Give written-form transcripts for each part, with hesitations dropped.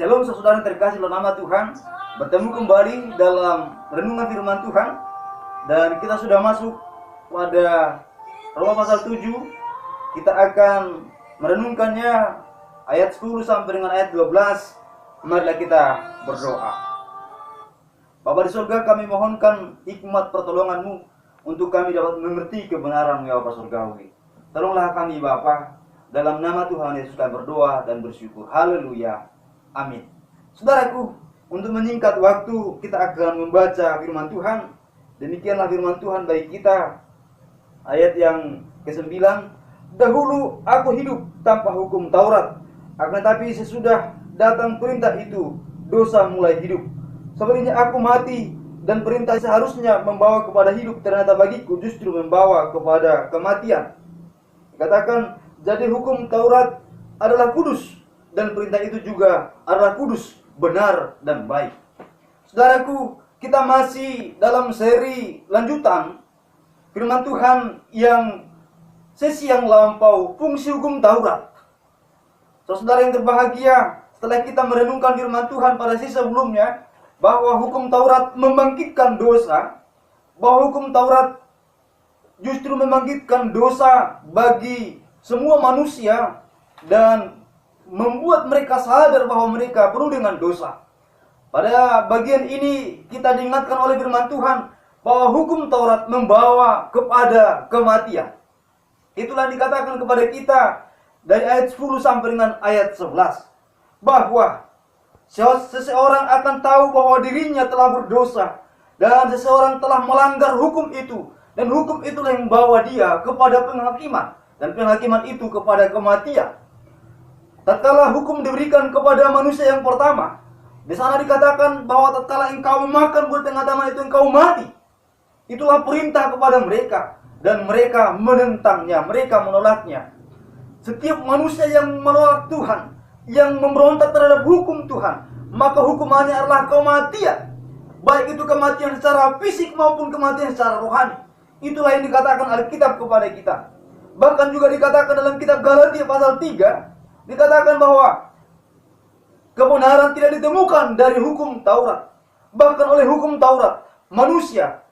Shalom saudara yang terkasih dalam nama Tuhan. Bertemu kembali dalam renungan firman Tuhan. Dan kita sudah masuk pada Roma pasal 7. Kita akan merenungkannya ayat 10 sampai dengan ayat 12. Marilah kita berdoa. Bapa di surga, kami mohonkan hikmat pertolongan-Mu untuk kami dapat mengerti kebenaran-Mu ya Bapa surgawi. Tolonglah kami Bapa, dalam nama Tuhan Yesus kami berdoa dan bersyukur. Haleluya. Amin. Saudaraku, untuk menyingkat waktu, kita akan membaca firman Tuhan. Demikianlah firman Tuhan bagi kita. Ayat yang ke-9. Dahulu aku hidup tanpa hukum Taurat, akan tetapi sesudah datang perintah itu, dosa mulai hidup. Sebenarnya aku mati, dan perintah seharusnya membawa kepada hidup, ternyata bagiku justru membawa kepada kematian. Dikatakan, jadi hukum Taurat adalah kudus, dan perintah itu juga adalah kudus, benar, dan baik. Saudaraku, kita masih dalam seri lanjutan firman Tuhan yang sesi yang lampau, fungsi hukum Taurat. Saudara yang berbahagia, setelah kita merenungkan firman Tuhan pada sesi sebelumnya, bahwa hukum Taurat membangkitkan dosa, bahwa hukum Taurat justru membangkitkan dosa bagi semua manusia dan membuat mereka sadar bahwa mereka penuh dengan dosa. Pada bagian ini kita diingatkan oleh firman Tuhan bahwa hukum Taurat membawa kepada kematian. Itulah dikatakan kepada kita dari ayat 10 sampai dengan ayat 11. Bahwa seseorang akan tahu bahwa dirinya telah berdosa dan seseorang telah melanggar hukum itu. Dan hukum itulah yang membawa dia kepada penghakiman. Dan penghakiman itu kepada kematian. Tatkala hukum diberikan kepada manusia yang pertama, di sana dikatakan bahwa tatkala engkau makan buah tengah-tengah itu engkau mati. Itulah perintah kepada mereka, dan mereka menentangnya, mereka menolaknya. Setiap manusia yang menolak Tuhan, yang memberontak terhadap hukum Tuhan, maka hukumannya adalah kematian. Baik itu kematian secara fisik maupun kematian secara rohani. Itulah yang dikatakan Alkitab kepada kita. Bahkan juga dikatakan dalam kitab Galatia pasal 3, dikatakan bahwa kebenaran tidak ditemukan dari hukum Taurat. Bahkan oleh hukum Taurat, manusia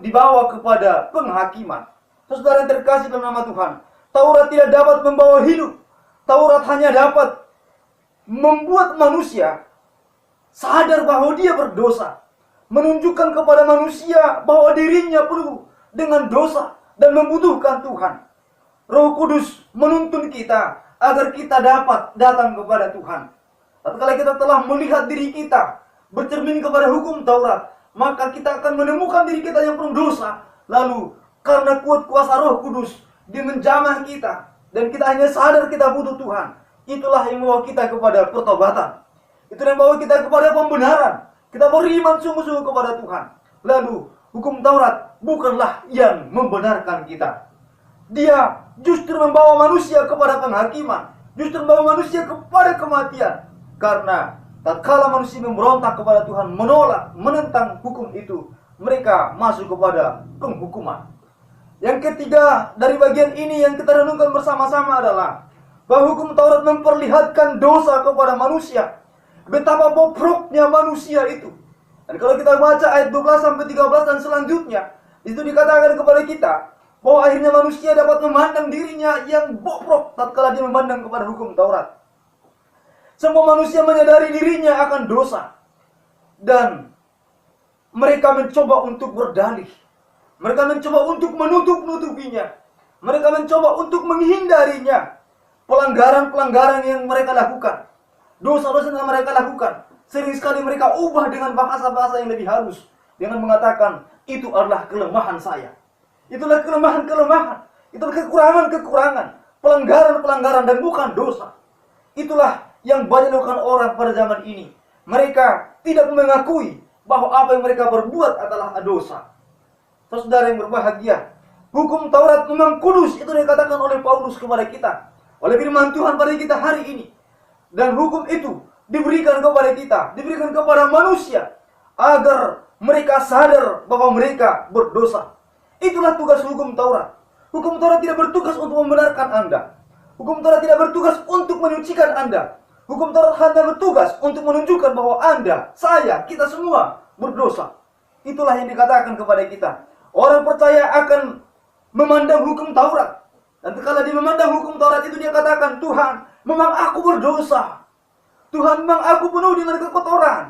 dibawa kepada penghakiman. Saudara yang terkasih dalam nama Tuhan, Taurat tidak dapat membawa hidup. Taurat hanya dapat membuat manusia sadar bahwa dia berdosa. Menunjukkan kepada manusia bahwa dirinya penuh dengan dosa dan membutuhkan Tuhan. Roh Kudus menuntun kita agar kita dapat datang kepada Tuhan. Tatkala kita telah melihat diri kita bercermin kepada hukum Taurat, maka kita akan menemukan diri kita yang penuh dosa. Lalu karena kuat kuasa Roh Kudus, Dia menjamah kita dan kita hanya sadar kita butuh Tuhan. Itulah yang membawa kita kepada pertobatan. Itulah yang membawa kita kepada pembenaran. Kita beriman sungguh-sungguh kepada Tuhan. Lalu hukum Taurat bukanlah yang membenarkan kita. Dia justru membawa manusia kepada penghakiman, justru membawa manusia kepada kematian. Karena tatkala manusia memberontak kepada Tuhan, menolak, menentang hukum itu, mereka masuk kepada penghukuman. Yang ketiga dari bagian ini yang kita renungkan bersama-sama adalah bahwa hukum Taurat memperlihatkan dosa kepada manusia. Betapa bobroknya manusia itu. Dan kalau kita baca ayat 12 sampai 13 dan selanjutnya, itu dikatakan kepada kita bahwa akhirnya manusia dapat memandang dirinya yang bobrok tatkala dia memandang kepada hukum Taurat. Semua manusia menyadari dirinya akan dosa. Dan mereka mencoba untuk berdalih. Mereka mencoba untuk menutup-nutupinya. Mereka mencoba untuk menghindarinya. Pelanggaran-pelanggaran yang mereka lakukan, dosa-dosa yang mereka lakukan, sering sekali mereka ubah dengan bahasa-bahasa yang lebih halus. Dengan mengatakan, itu adalah kelemahan saya. Itulah kelemahan-kelemahan. Itulah kekurangan-kekurangan. Pelanggaran-pelanggaran dan bukan dosa. Itulah yang banyak dilakukan orang pada zaman ini. Mereka tidak mengakui bahwa apa yang mereka berbuat adalah dosa. Saudara yang berbahagia, hukum Taurat memang kudus. Itu dikatakan oleh Paulus kepada kita, oleh firman Tuhan pada kita hari ini. Dan hukum itu diberikan kepada kita, diberikan kepada manusia, agar mereka sadar bahwa mereka berdosa. Itulah tugas hukum Taurat. Hukum Taurat tidak bertugas untuk membenarkan Anda. Hukum Taurat tidak bertugas untuk menyucikan Anda. Hukum Taurat hanya bertugas untuk menunjukkan bahwa Anda, saya, kita semua berdosa. Itulah yang dikatakan kepada kita. Orang percaya akan memandang hukum Taurat. Dan kalau dia memandang hukum Taurat itu, dia katakan, Tuhan, memang aku berdosa. Tuhan, memang aku penuh dengan kekotoran.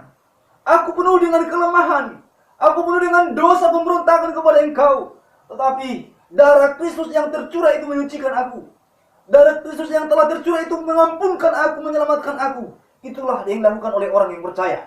Aku penuh dengan kelemahan. Aku penuh dengan dosa pemberontakan kepada Engkau. Tetapi darah Kristus yang tercurah itu menyucikan aku. Darah Kristus yang telah tercurah itu mengampunkan aku, menyelamatkan aku. Itulah yang dilakukan oleh orang yang percaya.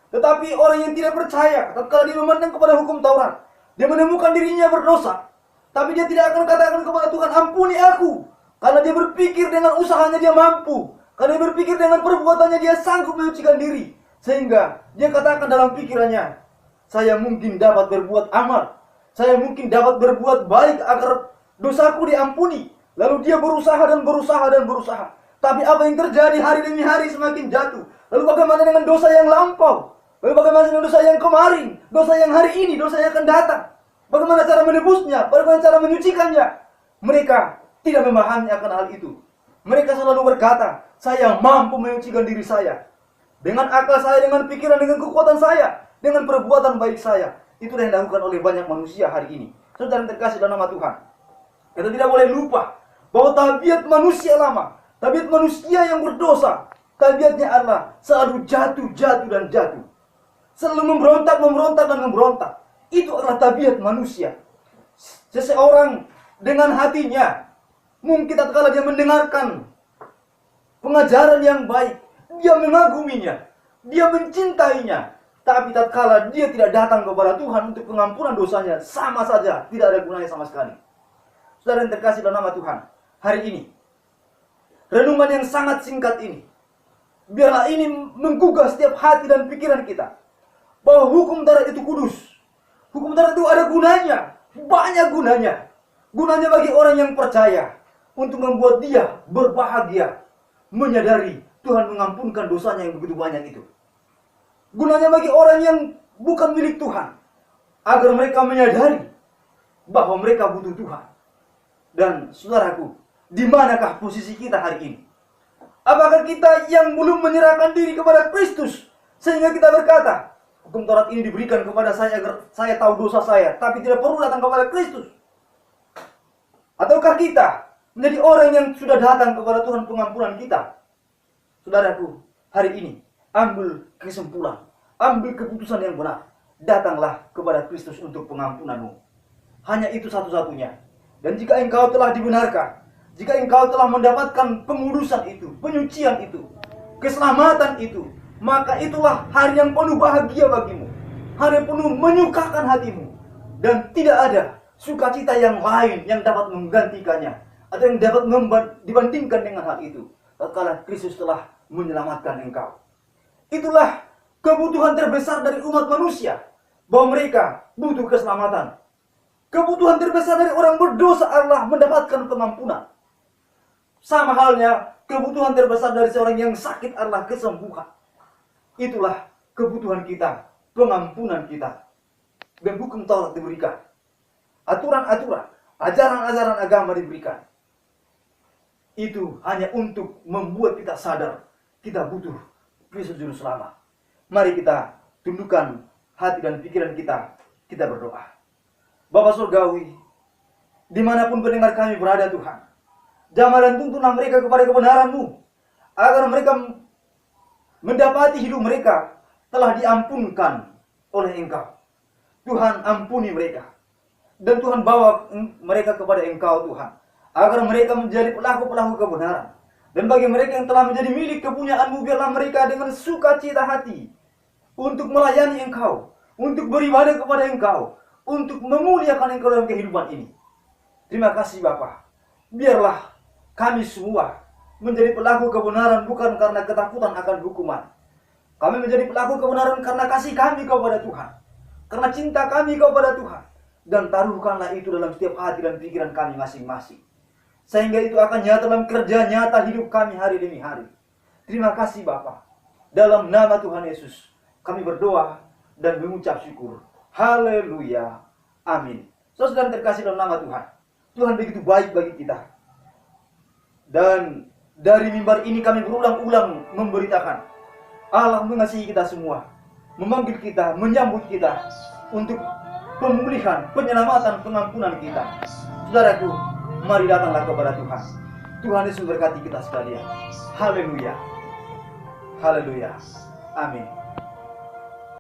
Tetapi orang yang tidak percaya, tatkala dia memandang kepada hukum Taurat, dia menemukan dirinya berdosa. Tapi dia tidak akan katakan kepada Tuhan, ampuni aku. Karena dia berpikir dengan usahanya dia mampu. Karena dia berpikir dengan perbuatannya dia sanggup menyucikan diri. Sehingga dia katakan dalam pikirannya, saya mungkin dapat berbuat amal. Saya mungkin dapat berbuat baik agar dosaku diampuni. Lalu dia berusaha dan berusaha dan berusaha. Tapi apa yang terjadi hari demi hari semakin jatuh. Lalu bagaimana dengan dosa yang lampau? Lalu bagaimana dengan dosa yang kemarin? Dosa yang hari ini, dosa yang akan datang? Bagaimana cara menebusnya? Bagaimana cara menyucikannya? Mereka tidak memahami akan hal itu. Mereka selalu berkata, saya mampu menyucikan diri saya. Dengan akal saya, dengan pikiran, dengan kekuatan saya. Dengan perbuatan baik saya. Itulah yang dilakukan oleh banyak manusia hari ini. Saudara yang terkasih dalam nama Tuhan, kita tidak boleh lupa bahwa tabiat manusia lama, tabiat manusia yang berdosa, tabiatnya adalah selalu jatuh, dan jatuh. Selalu memberontak, dan memberontak. Itu adalah tabiat manusia. Seseorang dengan hatinya, mungkin tatkala dia mendengarkan pengajaran yang baik, dia mengaguminya, dia mencintainya. Tapi tatkala dia tidak datang kepada Tuhan untuk pengampunan dosanya, sama saja, tidak ada gunanya sama sekali. Saudara yang terkasih dalam nama Tuhan, hari ini, renungan yang sangat singkat ini, biarlah ini menggugah setiap hati dan pikiran kita, bahwa hukum Taurat itu kudus. Hukum Taurat itu ada gunanya, banyak gunanya. Gunanya bagi orang yang percaya, untuk membuat dia berbahagia, menyadari Tuhan mengampunkan dosanya yang begitu banyak itu. Gunanya bagi orang yang bukan milik Tuhan, agar mereka menyadari bahwa mereka butuh Tuhan. Dan saudaraku, di manakah posisi kita hari ini? Apakah kita yang belum menyerahkan diri kepada Kristus, sehingga kita berkata, hukum Taurat ini diberikan kepada saya agar saya tahu dosa saya, tapi tidak perlu datang kepada Kristus? Ataukah kita menjadi orang yang sudah datang kepada Tuhan pengampunan kita? Saudaraku, hari ini ambil kesimpulan, ambil keputusan yang benar. Datanglah kepada Kristus untuk pengampunanmu. Hanya itu satu-satunya. Dan jika engkau telah dibenarkan, jika engkau telah mendapatkan pengudusan itu, penyucian itu, keselamatan itu, maka itulah hari yang penuh bahagia bagimu. Hari yang penuh menyukakan hatimu. Dan tidak ada sukacita yang lain yang dapat menggantikannya, atau yang dapat dibandingkan dengan hal itu, tatkala Kristus telah menyelamatkan engkau. Itulah kebutuhan terbesar dari umat manusia, bahwa mereka butuh keselamatan. Kebutuhan terbesar dari orang berdosa adalah mendapatkan pengampunan. Sama halnya kebutuhan terbesar dari seorang yang sakit adalah kesembuhan. Itulah kebutuhan kita, pengampunan kita. Dan hukum Taurat diberikan, aturan-aturan, ajaran-ajaran agama diberikan. Itu hanya untuk membuat kita sadar kita butuh Kristus Juru Selamat. Mari kita tundukkan hati dan pikiran kita berdoa. Bapa Surgawi, dimanapun pendengar kami berada Tuhan, jamah dan tuntunlah mereka kepada kebenaran-Mu, agar mereka mendapati hidup mereka telah diampunkan oleh Engkau. Tuhan, ampuni mereka. Dan Tuhan bawa mereka kepada Engkau Tuhan, agar mereka menjadi pelaku-pelaku kebenaran. Dan bagi mereka yang telah menjadi milik kepunyaan-Mu, biarlah mereka dengan sukacita hati untuk melayani Engkau, untuk beribadah kepada Engkau, untuk memuliakan Engkau dalam kehidupan ini. Terima kasih Bapa. Biarlah kami semua menjadi pelaku kebenaran bukan karena ketakutan akan hukuman. Kami menjadi pelaku kebenaran karena kasih kami kepada Tuhan, karena cinta kami kepada Tuhan. Dan taruhkanlah itu dalam setiap hati dan pikiran kami masing-masing, sehingga itu akan nyata dalam kerja nyata hidup kami hari demi hari. Terima kasih Bapa. Dalam nama Tuhan Yesus kami berdoa dan mengucap syukur. Haleluya. Amin. Saudara terkasih dalam nama Tuhan, Tuhan begitu baik bagi kita. Dan dari mimbar ini kami berulang-ulang memberitakan Allah mengasihi kita semua, memanggil kita, menyambut kita untuk pemulihan, penyelamatan, pengampunan kita. Saudaraku, mari datanglah kepada Tuhan. Tuhan Yesus memberkati kita sekalian. Haleluya. Haleluya. Amin.